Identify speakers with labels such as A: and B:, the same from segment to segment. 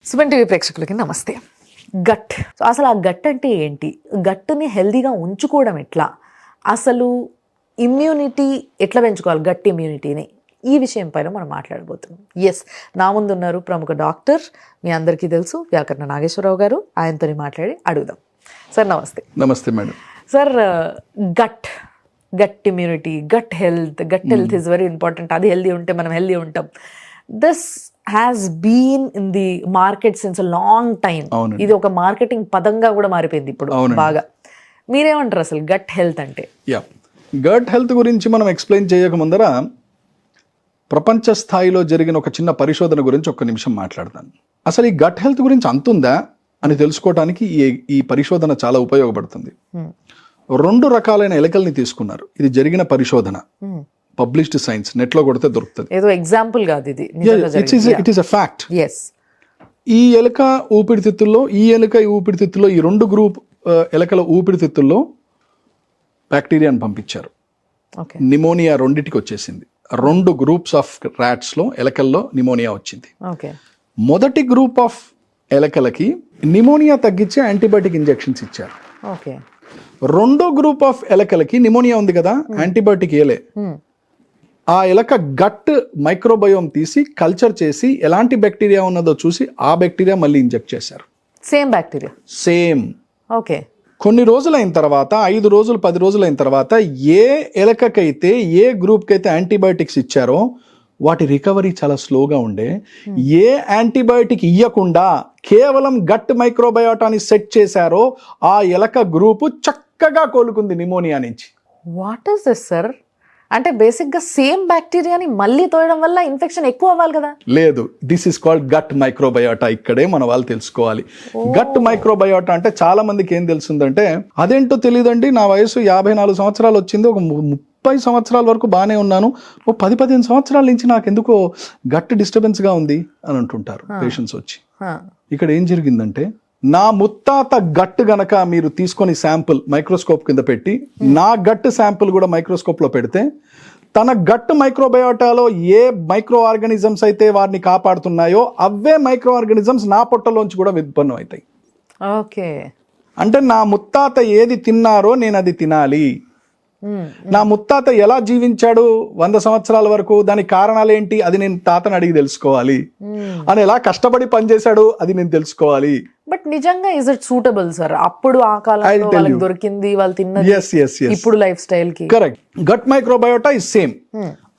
A: Suman TV ప్రేక్షకులకి నమస్తే. Gut, so అసలు ఆ గట్ అంటే ఏంటి, గట్టుని హెల్దీగా ఉంచుకోవడం ఎట్లా, అసలు ఇమ్యూనిటీ ఎట్లా పెంచుకోవాలి, గట్ ఇమ్యూనిటీని, ఈ విషయం పైన మనం మాట్లాడబోతున్నాం. ఎస్, నా ముందు ఉన్నారు ప్రముఖ డాక్టర్, మీ అందరికీ తెలుసు, వ్యాకరణ నాగేశ్వరరావు గారు. ఆయనతో మాట్లాడి అడుగుదాం. సార్ నమస్తే.
B: నమస్తే madam.
A: Sir, gut immunity, gut health is very important. అది హెల్దీ ఉంటే మనం హెల్దీ ఉంటాం. This has been in the market since long time. ఇది ఒక మార్కెటింగ్ పదంగా కూడా మారిపోయింది ఇప్పుడు బాగా. మీరేమంటారు అసలు గట్ హెల్త్ అంటే?
B: గట్ హెల్త్ గురించి మనం ఎక్స్ప్లెయిన్ చేయక ముందర ప్రపంచ స్థాయిలో జరిగిన ఒక చిన్న పరిశోధన గురించి ఒక్క నిమిషం మాట్లాడతాను. అసలు ఈ గట్ హెల్త్ గురించి అంతుందా అని తెలుసుకోవడానికి ఈ పరిశోధన చాలా ఉపయోగపడుతుంది. 2 రకాలైన ఎలుకల్ని తీసుకున్నారు. ఇది జరిగిన పరిశోధన, పబ్లిష్డ్ సైన్స్, నెట్ లో కొడితే దొరుకుతుంది.
A: ఏదో ఎగ్జాంపుల్ కాదు ఇది,
B: it is a fact.
A: yes,
B: ఈ ఎలుక ఊపిరితిత్తుల్లో, ఈ ఊపిరితిత్తుల్లో, ఈ 2 గ్రూప్ ఎలుకల ఊపిరితిత్తుల్లో బ్యాక్టీరియాని పంపించారు. నిమోనియా 2టికి వచ్చేసింది. 2 గ్రూప్స్ ఆఫ్ ర్యాట్స్ లో ఎలకల్లో నిమోనియా వచ్చింది. మొదటి గ్రూప్ ఆఫ్ ఎలకలకి నిమోనియా తగ్గించే యాంటీబయాటిక్ ఇంజెక్షన్స్ ఇచ్చారు. రెండో గ్రూప్ ఆఫ్ ఎలకలకి నిమోనియా ఉంది కదా, యాంటీబయాటిక్ ఏలే. ఆ ఎలక గట్ మైక్రోబయోమ్ తీసి కల్చర్ చేసి ఎలాంటి బ్యాక్టీరియా ఉన్నదో చూసి ఆ బ్యాక్టీరియా మళ్ళీ ఇంజెక్ట్ చేశారు.
A: Same bacteria,
B: same.
A: ఓకే.
B: కొన్ని రోజులైన తర్వాత, 5 రోజులు 10 రోజులైన తర్వాత ఏ ఎలకకైతే, ఏ గ్రూప్కి అయితే యాంటీబయాటిక్స్ ఇచ్చారో వాటి రికవరీ చాలా స్లోగా ఉండే, ఏ యాంటీబయాటిక్ ఇవ్వకుండా కేవలం గట్ మైక్రోబయోటాని సెట్ చేశారో ఆ ఎలక గ్రూపు చక్కగా కోలుకుంది నిమోనియా నుంచి.
A: What is this sir? అంటే బేసిక్ గా సేమ్ బ్యాక్టీరియాని మళ్ళీ తోయడం వల్ల ఇన్ఫెక్షన్ ఎక్కువ అవ్వాలి కదా?
B: లేదు, this is called gut microbiota. ఇక్కడే మన వాళ్ళు తెలుసుకోవాలి. గట్ మైక్రోబయోటా అంటే చాలా మందికి ఏం తెలుస్తుందంటే, అదేంటో తెలియదండి, నా వయసు 54 సంవత్సరాలు వచ్చింది, ఒక 30 సంవత్సరాల వరకు బాగానే ఉన్నాను, ఓ 10-15 సంవత్సరాల నుంచి నాకు ఎందుకో గట్ డిస్టర్బెన్స్ గా ఉంది అని అంటుంటారు పేషెంట్స్ వచ్చి. ఇక్కడ ఏం జరిగిందంటే, నా ముత్తాత గట్ గనక మీరు తీసుకొని శాంపుల్ మైక్రోస్కోప్ కింద పెట్టి, నా గట్ శాంపుల్ కూడా మైక్రోస్కోప్ లో పెడితే, తన గట్ మైక్రోబయోటాలో ఏ మైక్రో ఆర్గానిజమ్స్ అయితే వారిని కాపాడుతున్నాయో అవే మైక్రో ఆర్గానిజమ్స్ నా పొట్టలోంచి కూడా ఉత్పన్నం అవుతాయి.
A: ఓకే.
B: అంటే నా ముత్తాత ఏది తిన్నారో నేను అది తినాలి. నా ముత్తాత ఎలా జీవించాడు 100 సంవత్సరాల వరకు, దానికి కారణాలు ఏంటి, అది నేను తాతని అడిగి తెలుసుకోవాలి. అని ఎలా కష్టపడి పనిచేశాడు, అది నేను తెలుసుకోవాలి.
A: బట్ నిజంగా ఇస్ ఇట్ సూటబుల్ సార్? అప్పుడు ఆ కాలంలో వాళ్ళకి దొరికింది, వాళ్ళు తిన్నది, ఇప్పుడు లైఫ్ స్టైల్ కి.
B: Correct. Gut microbiota is same.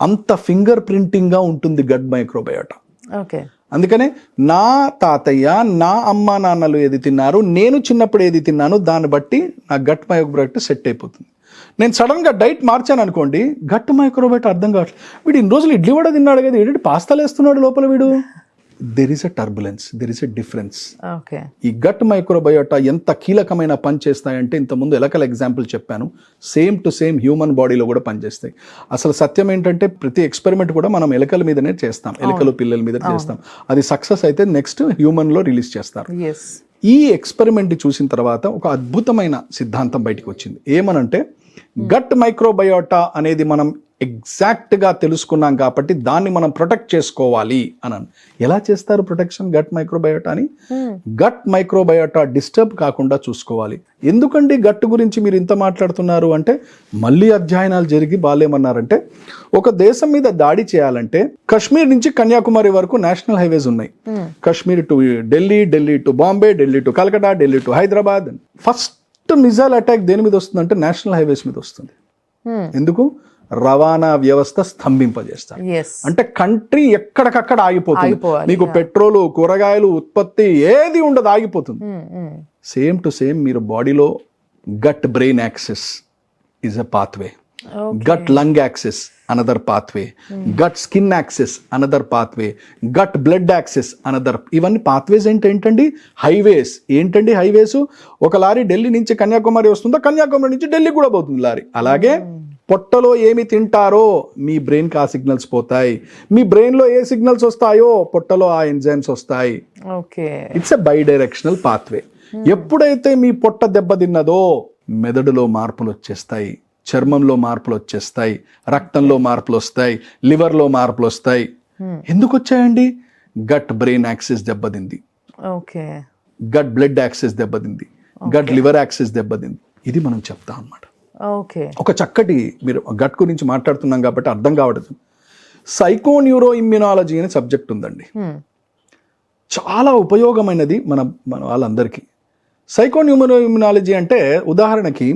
B: అంత ఫింగర్ ప్రింటింగ్ గా ఉంటుంది గట్ మైక్రోబయోటా.
A: ఓకే.
B: అందుకనే నా తాతయ్య, నా అమ్మ నాన్నలు ఏది తిన్నారు, నేను చిన్నప్పుడు ఏది తిన్నాను, దాన్ని బట్టి నా గట్ మైక్రోబయోటా సెట్ అయిపోతుంది. నేను సడన్ గా డైట్ మార్చాను అనుకోండి, గట్ మైక్రోబయోటా అర్థం కావట్లేదు, వీడు ఇన్ని రోజులు ఇడ్లీ వడ తిన్నాడు కదా, ఏంటి పాస్తాలు వేస్తున్నాడు లోపల వీడు. There is a turbulence, there is a difference. ఈ గట్ మైక్రోబయోటా ఎంత కీలకమైన పని చేస్తాయంటే, ఇంతకుముందు ఎలకల ఎగ్జాంపుల్ చెప్పాను, సేమ్ టు సేమ్ హ్యూమన్ బాడీలో కూడా పనిచేస్తాయి. అసలు సత్యం ఏంటంటే, ప్రతి ఎక్స్పెరిమెంట్ కూడా మనం ఎలకల మీదనే చేస్తాం, ఎలకలు పిల్లల మీద చేస్తాం. అది సక్సెస్ అయితే నెక్స్ట్ హ్యూమన్ లో రిలీజ్ చేస్తారు. ఈ ఎక్స్పెరిమెంట్ చూసిన తర్వాత ఒక అద్భుతమైన సిద్ధాంతం బయటకు వచ్చింది. ఏమనంటే, గట్ మైక్రోబయోటా అనేది మనం ఎగ్జాక్ట్ గా తెలుసుకున్నాం కాబట్టి దాన్ని మనం ప్రొటెక్ట్ చేసుకోవాలి అని. ఎలా చేస్తారు ప్రొటెక్షన్ గట్ మైక్రోబయోటాని? గట్ మైక్రోబయోటా డిస్టర్బ్ కాకుండా చూసుకోవాలి. ఎందుకండి గట్ గురించి మీరు ఇంత మాట్లాడుతున్నారు అంటే, మళ్ళీ అధ్యయనాలు జరిగి బాలేమన్నారంటే, ఒక దేశం మీద దాడి చేయాలంటే కశ్మీర్ నుంచి కన్యాకుమారి వరకు నేషనల్ హైవేస్ ఉన్నాయి. Kashmir to Delhi, Delhi to Bombay, Delhi to Calcutta, Delhi to Hyderabad. First missile attack దేని మీద వస్తుందంటే నేషనల్ హైవేస్ మీద వస్తుంది. ఎందుకు? రవాణా వ్యవస్థ స్తంభింపజేస్తారు. అంటే కంట్రీ ఎక్కడికక్కడ ఆగిపోతుంది. మీకు పెట్రోలు, కూరగాయలు ఉత్పత్తి ఏది ఉండదు, ఆగిపోతుంది. సేమ్ టు సేమ్ మీరు బాడీలో gut brain axis is a pathway, gut lung axis another pathway, gut skin axis another pathway, gut blood axis another. ఇవన్నీ పాత్వేస్ ఏంటండి? హైవేస్. ఏంటండి హైవేస్? ఒక లారీ ఢిల్లీ నుంచి కన్యాకుమారి వస్తుందో, కన్యాకుమారి నుంచి ఢిల్లీ కూడా పోతుంది లారీ. అలాగే పొట్టలో ఏమి తింటారో మీ బ్రెయిన్ కి ఆ సిగ్నల్స్ పోతాయి, మీ బ్రెయిన్ లో ఏ సిగ్నల్స్ వస్తాయో పొట్టలో ఆ ఎంజైమ్స్ వస్తాయి. It's a by directional pathway. ఎప్పుడైతే మీ పొట్ట దెబ్బతిన్నదో మెదడులో మార్పులు వచ్చేస్తాయి, చర్మంలో మార్పులు వచ్చేస్తాయి, రక్తంలో మార్పులు వస్తాయి, లివర్లో మార్పులు వస్తాయి. ఎందుకు వచ్చాయండి? గట్ బ్రెయిన్ యాక్సిస్ దెబ్బతింది.
A: ఓకే.
B: గట్ బ్లడ్ యాక్సెస్ దెబ్బతింది, గట్ లివర్ యాక్సెస్ దెబ్బతింది. ఇది మనం చెప్తాం అన్నమాట.
A: ఓకే.
B: ఒక చక్కటి, మీరు గట్ గురించి మాట్లాడుతున్నాం కాబట్టి అర్థం కావడం, సైకోన్యూరో ఇమ్యునాలజీ అనే సబ్జెక్ట్ ఉందండి. చాలా ఉపయోగమైనది మన వాళ్ళందరికీ. సైకోన్యూరో ఇమ్యునాలజీ అంటే ఉదాహరణకి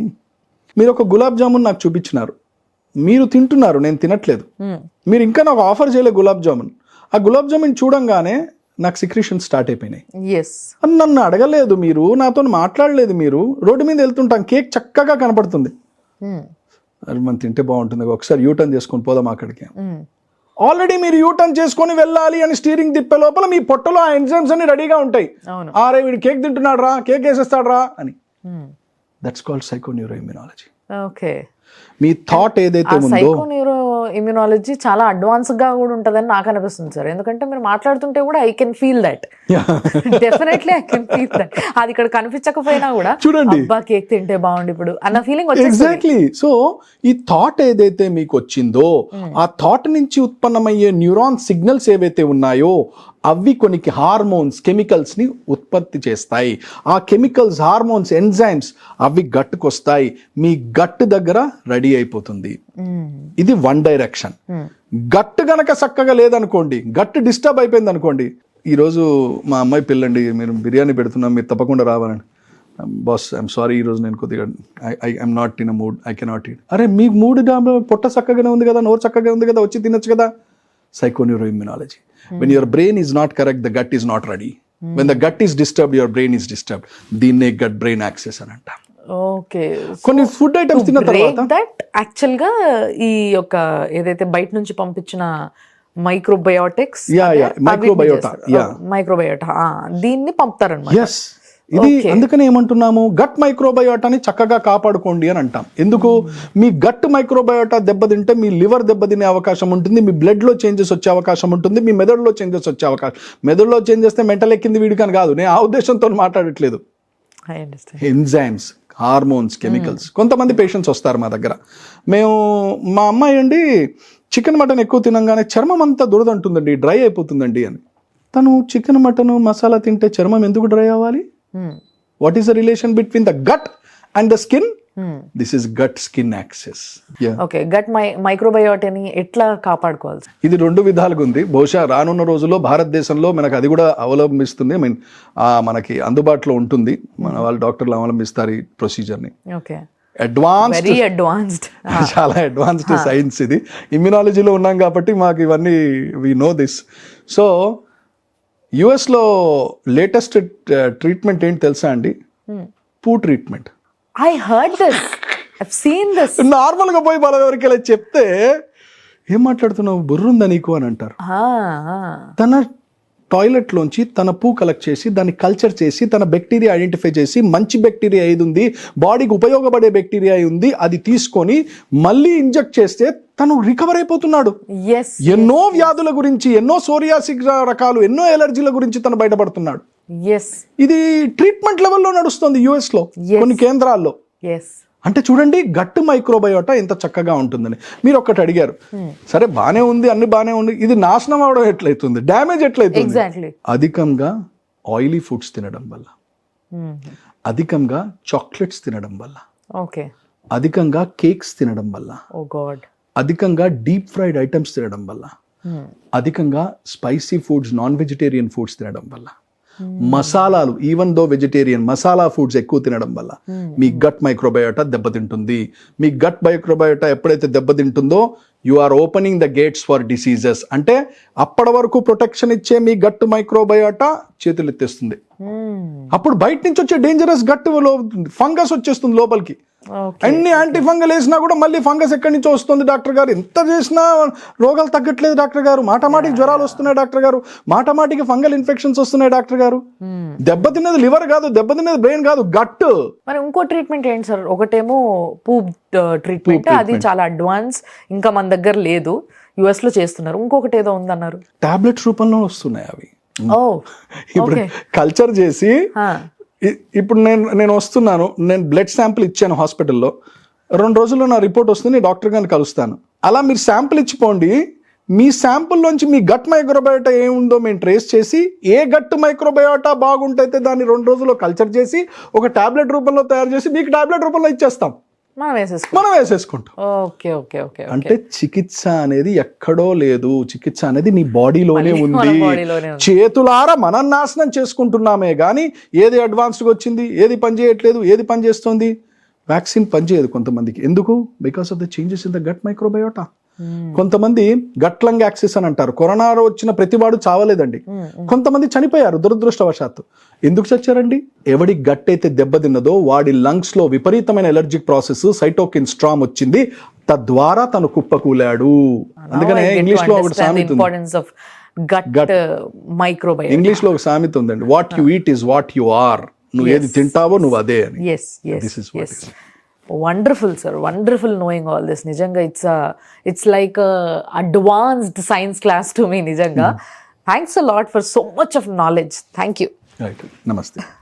B: మీరు ఒక గులాబ్ జామున్ నాకు చూపించినారు, మీరు తింటున్నారు, నేను తినట్లేదు, మీరు ఇంకా నాకు ఆఫర్ చేయలే గులాబ్ జామున్. ఆ గులాబ్ జామున్ చూడంగానే నాకు సిక్రీషన్ స్టార్ట్ అయిపోయినాయి. నన్ను అడగలేదు, మీరు నాతో మాట్లాడలేదు, మీరు రోడ్డు మీద వెళ్తుంటాం, కేక్ చక్కగా కనపడుతుంది, అది మనం తింటే బాగుంటుంది, ఒకసారి యూటర్న్ చేసుకొని పోదాం అక్కడికి. ఆల్రెడీ మీరు యూటర్న్ చేసుకొని వెళ్ళాలి అని స్టీరింగ్ తిప్పే లోపల మీ పొట్టలో ఆ ఎంజైమ్స్ అన్ని రెడీగా ఉంటాయి. ఆరే వీడు కేక్ తింటున్నాడు రా, కేక్ వేసేస్తాడు రా అని. That's called psychoneuroimmunology.
A: Okay.
B: మీ థాట్ ఏదైతే ఉందో,
A: సైకోన్యూరో ఇమ్యునాలజీ చాలా అడ్వాన్స్ గా కూడా ఉంటదని నాకు అనిపిస్తుంది సార్. ఎందుకంటే మీరు మాట్లాడుతుంటే కూడా I can feel that, definitely I can feel that. అది ఇక్కడ కనిపించకపోయినా కూడా
B: చూడండి,
A: అబ్బా కేక్ తింటే బాగుండు ఇప్పుడు అన్న ఫీలింగ్ వచ్చేస్తుంది.
B: ఎగ్జాక్ట్లీ. సో ఈ థాట్ ఏదైతే మీకు వచ్చిందో, ఆ థాట్ నుంచి ఉత్పన్నమయ్యే న్యూరాన్ సిగ్నల్స్ ఏవైతే ఉన్నాయో అవి కొన్ని హార్మోన్స్, కెమికల్స్ ని ఉత్పత్తి చేస్తాయి. ఆ కెమికల్స్, హార్మోన్స్, ఎంజైమ్స్ అవి గట్టుకు వస్తాయి, మీ గట్టు దగ్గర రెడీ అయిపోతుంది. ఇది వన్ డైరెక్షన్. గట్టు గనక చక్కగా లేదనుకోండి, గట్టు డిస్టర్బ్ అయిపోయింది అనుకోండి, ఈరోజు మా అమ్మాయి పెళ్ళండి, మీరు బిర్యానీ పెడుతున్నాం, మీరు తప్పకుండా రావాలండి. బాస్ ఐఎమ్ సారీ, ఈరోజు నేను కొద్దిగా I'm not in a mood, I cannot eat. అరే మీకు మూడ్, పొట్ట చక్కగానే ఉంది కదా, నోరు చక్కగా ఉంది కదా, వచ్చి తినొచ్చు కదా. సైకోన్యూరో immunology. When your brain is not correct, the gut is not ready. When the gut is disturbed, your brain is disturbed. దీన్నే gut brain access అని అంటాం.
A: ఓకే.
B: కొన్ని ఫుడ్ ఐటమ్స్ తిన్న తర్వాత
A: దట్ యాక్చువల్ గా ఈ యొక్క ఏదైతే బయట నుంచి పంపించిన మైక్రోబయోటిక్స్, మైక్రోబయోటా దీన్ని పంపుతారన్నమాట.
B: yes, ఇది అందుకనే ఏమంటున్నాము, గట్ మైక్రోబయోటాని చక్కగా కాపాడుకోండి అని అంటాం. ఎందుకు? మీ గట్ మైక్రోబయోటా దెబ్బతింటే మీ లివర్ దెబ్బతినే అవకాశం ఉంటుంది, మీ బ్లడ్ లో చేంజెస్ వచ్చే అవకాశం ఉంటుంది, మీ మెదడులో చేంజెస్ వచ్చే అవకాశం. మెదడులో చేంజ్ చేస్తే మెంటల్ ఎక్కింది వీడికి అని కాదు, నేను ఆ ఉద్దేశంతో మాట్లాడట్లేదు. Enzymes, hormones, chemicals. కొంతమంది పేషెంట్స్ వస్తారు మా దగ్గర, మా అమ్మాయి అండి చికెన్ మటన్ ఎక్కువ తినంగానే చర్మం అంతా దురదంటుందండి, డ్రై అయిపోతుందండి అని. తను చికెన్ మటన్ మసాలా తింటే చర్మం ఎందుకు డ్రై అవ్వాలి? What is the relation between the gut and the skin? This is gut skin axis.
A: Okay. Gut మైక్రోబయోటాని ఎట్లా కాపాడుకోవాలి? ఇది
B: రెండు విధాలుగా ఉంది. బహుశా రానున్న రోజుల్లో భారతదేశంలో మనకు అది కూడా అవలంబిస్తుంది, ఐ మీన్ మనకి అందుబాటులో ఉంటుంది. మన వాళ్ళు డాక్టర్లు అవలంబిస్తారు ఈ ప్రొసీజర్ని.
A: ఓకే.
B: అడ్వాన్స్డ్, చాలా అడ్వాన్స్డ్ సైన్స్ ఇది. ఇమ్యునాలజీలో ఉన్నాం కాబట్టి మాకు ఇవన్నీ వి నో దిస్. సో యుఎస్లో లేటెస్ట్ ట్రీట్మెంట్ ఏంటి తెలుసా అండి? పూ treatment.
A: I heard this, I seen this.
B: నార్మల్గా పోయి మన ఎవరికి చెప్తే ఏం మాట్లాడుతున్నావు, బుర్రుందా నీకు అని అంటారు. తన టాయిలెట్ లోంచి తన పూ కలెక్ట్ చేసి దాన్ని కల్చర్ చేసి తన బ్యాక్టీరియా ఐడెంటిఫై చేసి మంచి బ్యాక్టీరియా ఏది ఉంది, బాడీకి ఉపయోగపడే బ్యాక్టీరియా ఉంది, అది తీసుకొని మళ్ళీ ఇంజెక్ట్ చేస్తే తను రికవర్ అయిపోతున్నాడు. ఎన్నో వ్యాధుల గురించి, ఎన్నో సోరియాసిస్ రకాలు, ఎన్నో ఎలర్జీల గురించి తను బయటపడుతున్నాడు. ఇది ట్రీట్మెంట్ లెవెల్లో నడుస్తుంది యుఎస్ లో కొన్ని కేంద్రాల్లో. అంటే చూడండి గట్ మైక్రోబయోటా ఎంత చక్కగా ఉంటుందని. మీరు ఒక్కటి అడిగారు, సరే బానే ఉంది, అన్ని బానే ఉంది, ఇది నాశనం అవడం ఎట్లయితుంది, డ్యామేజ్ ఎట్లయితుంది? అధికంగా ఆయిలీ ఫుడ్స్ తినడం వల్ల, అధికంగా చాక్లెట్స్ తినడం వల్ల, అధికంగా కేక్స్ తినడం వల్ల, అధికంగా డీప్ ఫ్రైడ్ ఐటమ్స్ తినడం వల్ల, అధికంగా spicy foods, non vegetarian foods తినడం వల్ల, మసాలాలు, even though vegetarian masala foods ఎక్కువ తినడం వల్ల మీ గట్ మైక్రోబయోటా దెబ్బతింటుంది. మీ గట్ మైక్రోబయోటా ఎప్పుడైతే దెబ్బతింటుందో you are opening the gates for diseases. అంటే అప్పటి వరకు ప్రొటెక్షన్ ఇచ్చే మీ గట్ మైక్రోబయోటా చేతులు ఎత్తేస్తుంది. అప్పుడు బయట నుంచి వచ్చే డేంజరస్ గట్ ఫంగస్ వచ్చేస్తుంది లోపలికి. అన్ని యాంటీ ఫంగల్ వేసినా కూడా మళ్ళీ ఫంగస్ ఎక్కడి నుంచో వస్తుంది డాక్టర్ గారు. ఎంత చేసినా రోగాలు తగ్గట్లేదు డాక్టర్ గారు, మాటమాటికి జ్వరాలు వస్తున్నాయి డాక్టర్ గారు, మాటమాటికి ఫంగల్ ఇన్ఫెక్షన్స్ వస్తున్నాయి డాక్టర్ గారు. దెబ్బతిన్నది లివర్ కాదు, దెబ్బతిన్నది బ్రెయిన్ కాదు, గట్.
A: మరి ఇంకో ట్రీట్మెంట్ ఏంటి సార్? ఒకటేమో పూప్ ట్రీట్మెంట్, అది చాలా అడ్వాన్స్, ఇంకా మన దగ్గర లేదు, యుఎస్ లో చేస్తున్నారు. ఇంకొకటి ఏదో ఉందన్నారు,
B: టాబ్లెట్స్ రూపంలో వస్తున్నాయి అవి. ఇప్పుడు కల్చర్ చేసి, ఇప్పుడు నేను వస్తున్నాను, నేను బ్లడ్ శాంపిల్ ఇచ్చాను హాస్పిటల్లో, 2 రోజుల్లో నా రిపోర్ట్ వస్తుంది, డాక్టర్ గారిని కలుస్తాను. అలా మీరు శాంపిల్ ఇచ్చిపోండి, మీ శాంపుల్లోంచి మీ గట్ మైక్రోబయోటా ఏముందో మేము ట్రేస్ చేసి ఏ గట్ మైక్రోబయోటా బాగుంటైతే దాన్ని 2 రోజుల్లో కల్చర్ చేసి ఒక టాబ్లెట్ రూపంలో తయారు చేసి మీకు టాబ్లెట్ రూపంలో ఇచ్చేస్తాం, మనం వేసేసుకుంటాం.
A: Okay okay okay.
B: అంటే చికిత్స అనేది ఎక్కడో లేదు, చికిత్స అనేది నీ బాడీలోనే ఉంది.
A: బాడీలోనే ఉంది.
B: చేతులారా మనం నాశనం చేసుకుంటున్నామే కానీ ఏది అడ్వాన్స్డ్గా వచ్చింది, ఏది పని చేయట్లేదు, ఏది పని చేస్తుంది. వ్యాక్సిన్ పనిచేయదు కొంతమందికి. ఎందుకు? Because of the changes in the gut microbiota. కొంతమంది గట్ లంగ్ యాక్సిస్ అని అంటారు. కరోనా వచ్చిన ప్రతివాడు చావలేదండి, కొంతమంది చనిపోయారు దురదృష్టవశాత్తు. ఎందుకు చచ్చారండి? ఎవడి గట్ అయితే దెబ్బతిన్నదో వాడి లంగ్స్ లో విపరీతమైన ఎలర్జిక్ ప్రాసెస్, సైటోకిన్ స్ట్రామ్ వచ్చింది, తద్వారా తను కుప్పకూలాడు. అందుకనే ఇంగ్లీష్ లో ఒకటి సామెత ఉంది, ఇంగ్లీష్ లో ఒక సామెత ఉందండి, what you eat is what you are. నువ్వు ఏది తింటావో నువ్వు అదే అని. This is what it is.
A: Wonderful sir, wonderful knowing all this. నిజంగా it's like advanced science class to మీ నిజంగా. Thanks a lot for so much of knowledge. Thank you.
B: Right. నమస్తే.